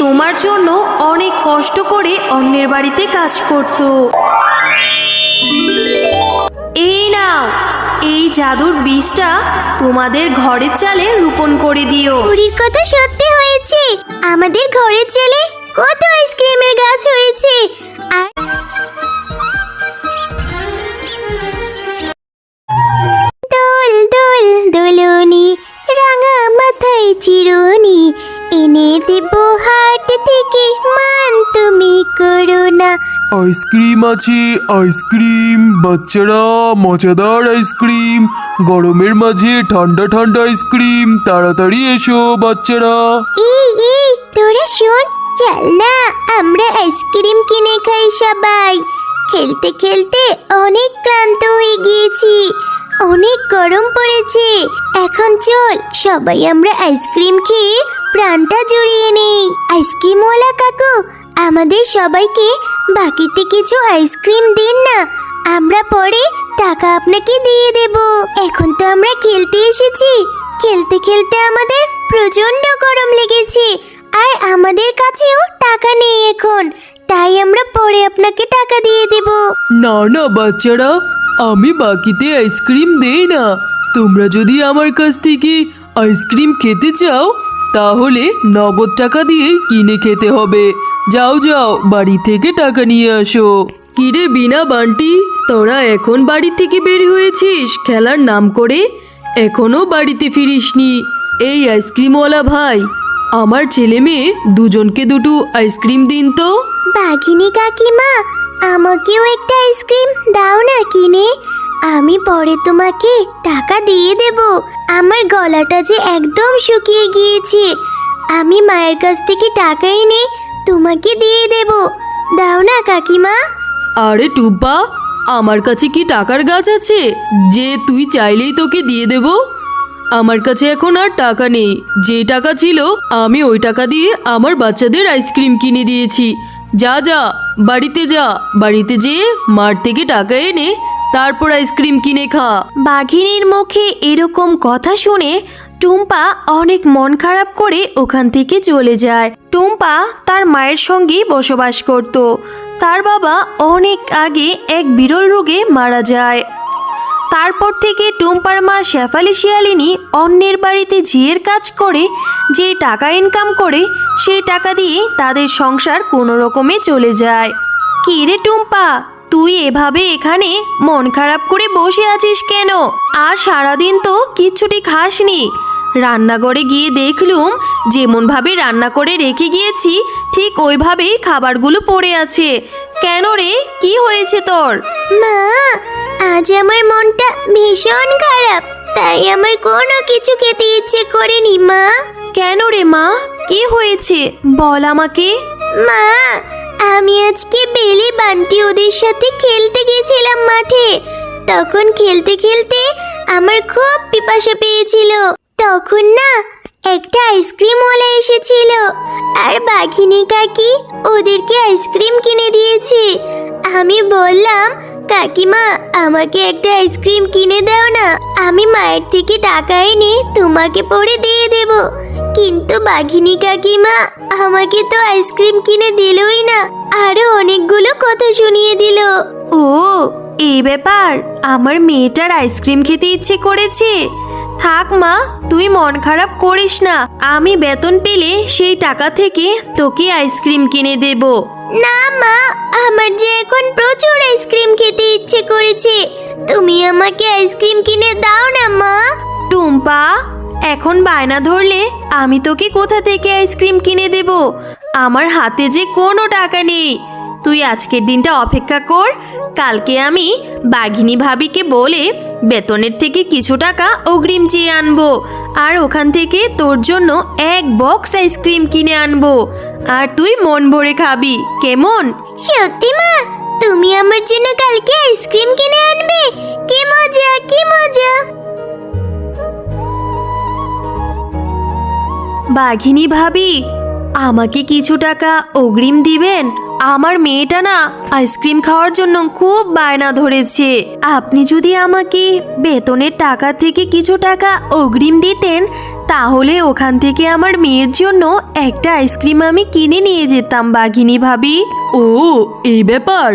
তোমার জন্য অনেক কষ্ট করে অন্যের বাড়িতে কাজ করত। এই নাও, এই জাদুর বীজটা তোমাদের ঘরের চালে রোপণ করে দিও। বুড়ির কথা সত্যি হয়েছে, আমাদের ঘরের চালে কত আইসক্রিমের গাছ হয়েছে। আর দোল দোল দোলনি, রাঙা মাথায় চিরুনি, এনে দেব হাট থেকে, মান তুমি করো না। আইসক্রিম আছে আইসক্রিম, বাচ্চারা মজাদার আইসক্রিম, গরমের মাঝে ঠান্ডা ঠান্ডা আইসক্রিম, তাড়াতাড়ি এসো বাচ্চারা। এই তোরা শোন, চল না আমরা আইসক্রিম কিনে খাই সবাই। খেলতে খেলতে অনেক ক্লান্ত হয়ে গিয়েছি, অনেক গরম পড়েছে। এখন চল সবাই আমরা আইসক্রিম খেয়ে প্রাণটা জুড়িয়ে নেই। আইসক্রিমওয়ালা কাকু, আমাদের সবাইকে বাকিতে কিছু আইসক্রিম দিন না, আমরা পরে টাকা আপনাকে দিয়ে দেব। এখন তো আমরা খেলতে এসেছি, খেলতে খেলতে আমাদের প্রচন্ড গরম লেগেছে, আর আমাদের কাছেও টাকা নেই এখন, তাই আমরা পরে আপনাকে টাকা দিয়ে দেব। না না বাচ্চারা, আমি বাকিতে আইসক্রিম দেই না। তোমরা যদি আমার কাছ থেকে আইসক্রিম খেতে চাও তাহলে নগদ টাকা দিয়ে কিনে খেতে হবে। যাও যাও, বাড়ি থেকে টাকা নিয়ে আসো। কিরে বিনা বান্টি, তোরা এখন বাড়ি থেকে বের হয়েছিস খেলার নাম করে, এখনো বাড়িতে ফিরিসনি? এই আইসক্রিমওয়ালা ভাই, আমার ছেলে মেয়ে দুজনকে দুটো আইসক্রিম দিন তো। বাঘিনী কাকিমা, আমাকেও একটা আইসক্রিম দাও না কিনে, আমি পরে তোমাকে টাকা দিয়ে দেব। আমার গলাটা যে একদম শুকিয়ে গিয়েছে, আমি মায়ের কাছ থেকে টাকা এনে তোমাকে দিয়ে দেব। দাও না কাকিমা। আরে টুম্পা, আমার কাছে কি টাকার গাছ আছে যে তুই চাইলেই তোকে দিয়ে দেব? আমার কাছে এখন আর টাকা নেই। যে টাকা ছিল আমি ওই টাকা দিয়ে আমার বাচ্চাদের আইসক্রিম কিনে দিয়েছি। যা যা, বাড়িতে যা, বাড়িতে যেয়ে মার থেকে টাকা এনে তারপর আইসক্রিম কিনে খা। বাঘিনীর মুখে এরকম কথা শুনে টুম্পা অনেক মন খারাপ করে ওখান থেকে চলে যায়। টুম্পা তার মায়ের সঙ্গে বসবাস করত। তার বাবা অনেক আগে এক বিরল রোগে মারা যায়। তারপর থেকে টুম্পার মা শেফালি শিয়ালিনী অন্যের বাড়িতে ঝিয়ের কাজ করে যে টাকা ইনকাম করে, সেই টাকা দিয়ে তাদের সংসার কোনো রকমে চলে যায়। কি রে টুম্পা, তুই এভাবে এখানে মন খারাপ করে বসে আছিস কেন? আর সারাদিন তো কিচ্ছুটি খাসনি। রান্নাঘরে গিয়ে দেখলুম যেমনভাবে রান্না করে রেখে গিয়েছি ঠিক ওইভাবেই খাবারগুলো পড়ে আছে। কেন রে, কি হয়েছে তোর? মা, আজ আমার মনটা ভীষণ খারাপ, তাই আমার কোনো কিছু খেতে ইচ্ছে করেনি মা। কেন রে মা, কি হয়েছে বল আমাকে। মা, আমি আজকে বেলি বান্টি ওদের সাথে খেলতে গেছিলাম মাঠে। তখন খেলতে খেলতে আমার খুব পিপাসা পেয়েছিল। তখন না একটা আইসক্রিমওয়ালা এসেছিল, আর বাঘিনী কাকি ওদেরকে আইসক্রিম কিনে দিয়েছে। আমি বললাম, কাকিমা আমাকে একটা আইসক্রিম কিনে দাও না, আমি মায়ের থেকে টাকা এনে তোমাকে পরে দিয়ে দেব। কিন্তু বাঘিনী কাকিমা আমাকে তো আইসক্রিম কিনে দিলই না, আরো অনেকগুলো কথা শুনিয়ে দিল। ও, এই ব্যাপার, আমার মেয়েটার আইসক্রিম খেতে ইচ্ছে করেছে। থাক মা, তুই মন খারাপ করিস না, আমি বেতন পেলে সেই টাকা থেকে তোকে আইসক্রিম কিনে দেব। না মা, আমার যে এখন প্রচুর আইসক্রিম খেতে ইচ্ছে করেছে, তুমি আমাকে আইসক্রিম কিনে দাও না মা। টুম্পা, এখন বায়না ধরলে আমি তোকে কোথা থেকে আইসক্রিম কিনে দেব? আমার হাতে যে কোনো টাকা নেই। তুই আজকের দিনটা অপেক্ষা কর, কালকে আমি বাঘিনী ভাবিকে বলে বেতনের থেকে কিছু টাকা অগ্রিম চেয়ে আনবো, আর ওখান থেকে তোর জন্য এক বক্স আইসক্রিম কিনে আনবো, আর তুই মন ভরে খাবি, কেমন? সত্যি মা, তুমি আমার জন্য কালকে আইসক্রিম কিনে আনবে? কি মজা, কি মজা। বাঘিনী ভাবি, আমাকে কিছু টাকা অগ্রিম দিবেন? আমার মেয়েটা না আইসক্রিম খাওয়ার জন্য খুব বায়না ধরেছে। আপনি যদি আমাকে বেতনের টাকা থেকে কিছু টাকা অগ্রিম দিতেন তাহলে ওখান থেকে আমার মেয়ের জন্য একটা আইসক্রিম আমি কিনে নিয়ে যেতাম বাঘিনী ভাবি। ও এই ব্যাপার।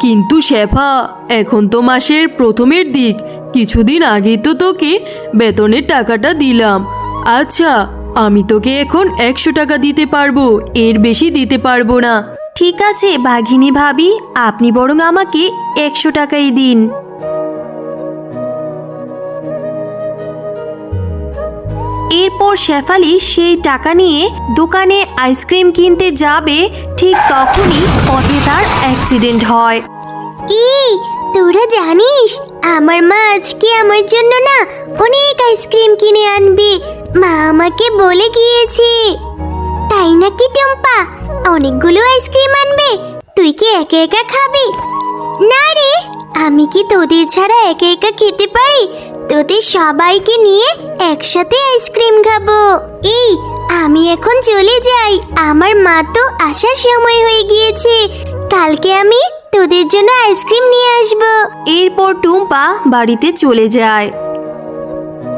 কিন্তু শেফা, এখন তো মাসের প্রথমের দিক, কিছুদিন আগেই তো তোকে বেতনের টাকাটা দিলাম। আচ্ছা, আমি তোকে এখন 100 টাকা দিতে পারবো, এর বেশি দিতে পারবো না। ঠিক আছে বাঘিনী ভাবি, আপনি বরং আমাকে 100 টাকাই দিন। এরপর শেফালি সেই টাকা নিয়ে দোকানে আইসক্রিম কিনতে যাবে, ঠিক তখনই পথে তার অ্যাক্সিডেন্ট হয়। এই তোরা জানিস আমার মা আজকে আমার জন্য না অনেক আইসক্রিম কিনে আনবে, মা আমাকে বলে গিয়েছে। তাই নাকি টম্পা? অনেকগুলো আইসক্রিম আনবে? তুই কি একা একা খাবি? না রে, আমি কি তোদের ছাড়া একা একা খেতে পারি? তোদের সবাইকে নিয়ে একসাথে আইসক্রিম খাবো। এই আমি এখন চলে যাই, আমার মা তো আসার সময় হয়ে গিয়েছে। কালকে আমি তোদের জন্য আইসক্রিম নিয়ে আসবো। এরপর টুম্পা বাড়িতে চলে যায়।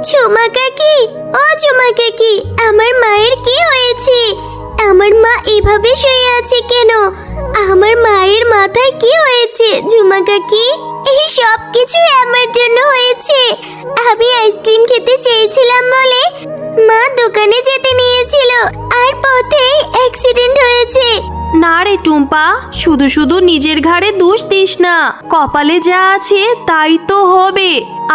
ঝুমা কাকি, ও ঝুমা কাকি, আমার মায়ের কি হয়েছে? আমার মা এভাবে শুয়ে আছে কেন? আমার মায়ের মাথায় কি হয়েছে ঝুমা কাকি? এই সব কিছু আমার জন্য হয়েছে। আমি আইসক্রিম খেতে চেয়েছিলাম বলে মা দোকানে যেতে নিয়েছিল, আর পথেই অ্যাক্সিডেন্ট হয়েছে। না রে টুম্পা, শুধু শুধু নিজের ঘাড়ে দোষ দিস না। কপালে যা আছে তাই তো হবে।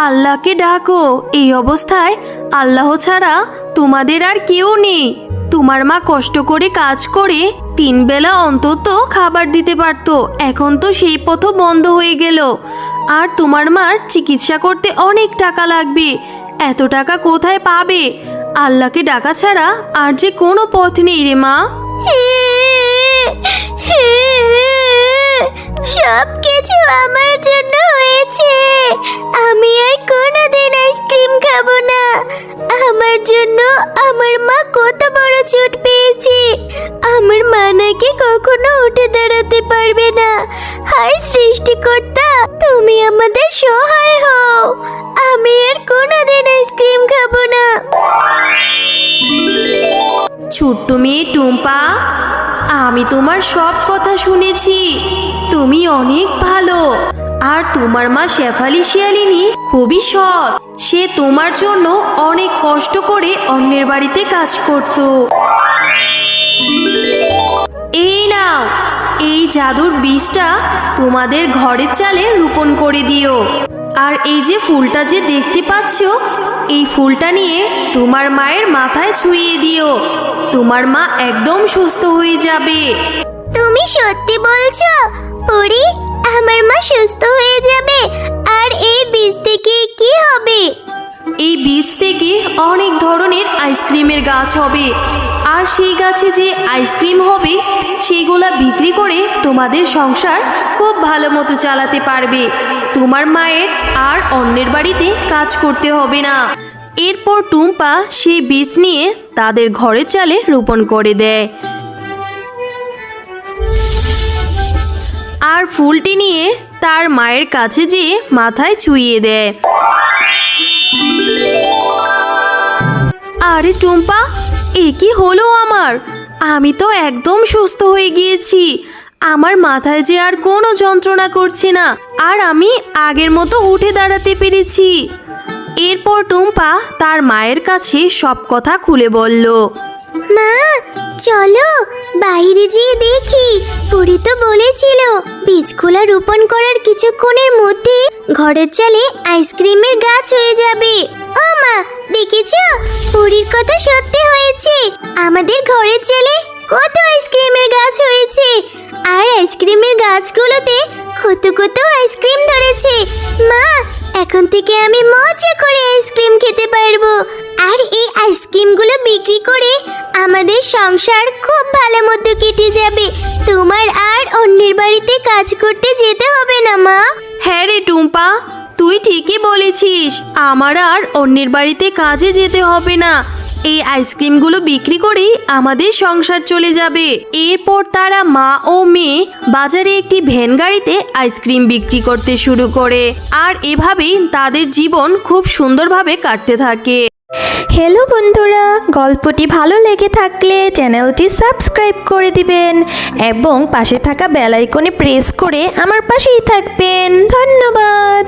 আল্লাহকে ডাকো। এই অবস্থায় আল্লাহ ছাড়া তোমাদের আর কেউ নেই। তোমার মা কষ্ট করে কাজ করে 3 বেলা অন্তত খাবার দিতে পারতো, এখন তো সেই পথও বন্ধ হয়ে গেল। আর তোমার মার চিকিৎসা করতে অনেক টাকা লাগবে, এত টাকা কোথায় পাবে? আল্লাহকে ডাকা ছাড়া আর যে কোনো পথ নেই রে মা। সব কিছু আমার জন্য হয়েছে। আমি আর কোনোদিন আইসক্রিম খাবো না। আমার জন্য আমার মা কত বড় চোট পেয়েছে। আমার মা নাকি কখনো উঠে দাঁড়াতে পারবে না। হায় সৃষ্টিকর্তা, তুমি আমাদের সহায় হও। আমি আর কোনোদিন আইসক্রিম খাবো না। ছোট্ট মেয়ে টুম্পা, আমি তোমার সব কথা শুনেছি। তুমি অনেক ভালো। আর তোমার মা শেফালি শিয়ালিনী খুবই সৎ। সে তোমার জন্য অনেক কষ্ট করে অন্যের বাড়িতে কাজ করত। এই নাও, এই জাদুর বীজটা তোমাদের ঘরের চালে রোপণ করে দিও। আর এই যে ফুলটা যে দেখতে পাচ্ছ, এই ফুলটা নিয়ে তোমার মায়ের মাথায় ছুঁয়ে দিও। তোমার মা একদম সুস্থ হয়ে যাবে। তুমি সত্যি বলছো পরি? আমার মা সুস্থ হয়ে যাবে? আর এই বীজ থেকে কি হবে? এই বীজ থেকে অনেক ধরনের আইসক্রিমের গাছ হবে। আর সেই গাছে যে আইসক্রিম হবে সেগুলা বিক্রি করে তোমাদের সংসার খুব ভালো মতো চালাতে পারবে। তোমার মায়ের আর অন্যের বাড়িতে কাজ করতে হবে না। এরপর টুম্পা সেই বীজ নিয়ে তাদের ঘরের চালে রোপণ করে দেয়। আর ফুলটি নিয়ে তার মায়ের কাছে যেয়ে মাথায় ছুঁয়ে দেয়। আরে টুম্পা, এ কি হলো আমার? আমি তো একদম সুস্থ হয়ে গিয়েছি। আমার মাথায় যে আর কোনো যন্ত্রণা করছে না, আর আমি আগের মতো উঠে দাঁড়াতে পেরেছি। এরপর টুম্পা তার মায়ের কাছে সব কথা খুলে বলল। মা চলো বাইরে যেয়ে দেখি। পরি তো বলেছিল বীজগুলা রোপণ করার কিছুক্ষণের মধ্যে ঘরের চালে আইসক্রিমের গাছ হয়ে যাবে। ও মা, দেখেছো? পরির কথা সত্যি হয়েছে। আমাদের ঘরের চালে কত আইসক্রিমের গাছ হয়েছে। আর আইসক্রিমের গাছগুলোতে কত কত আইসক্রিম ধরেছে। মা, এখন থেকে আমি মজা করে আইসক্রিম খেতে পারবো। আর এই আইসক্রিমগুলো বিক্রি করে আমাদের সংসার খুব ভালো মতো কেটে যাবে। তোমার আর অন্যের বাড়িতে কাজ করতে যেতে হবে না মা। হ্যাঁ রে টুম্পা, তুই ঠিকই বলেছিস। আমার আর অন্যের বাড়িতে কাজে যেতে হবে না। এই আইসক্রিমগুলো বিক্রি করেই আমাদের সংসার চলে যাবে। এরপর তারা মা ও মেয়ে বাজারে একটি ভ্যান গাড়িতে আইসক্রিম বিক্রি করতে শুরু করে। আর এভাবেই তাদের জীবন খুব সুন্দরভাবে কাটতে থাকে। হ্যালো বন্ধুরা, গল্পটি ভালো লেগে থাকলে চ্যানেলটি সাবস্ক্রাইব করে দিবেন এবং পাশে থাকা বেল আইকনে প্রেস করে আমার পাশেই থাকবেন। ধন্যবাদ।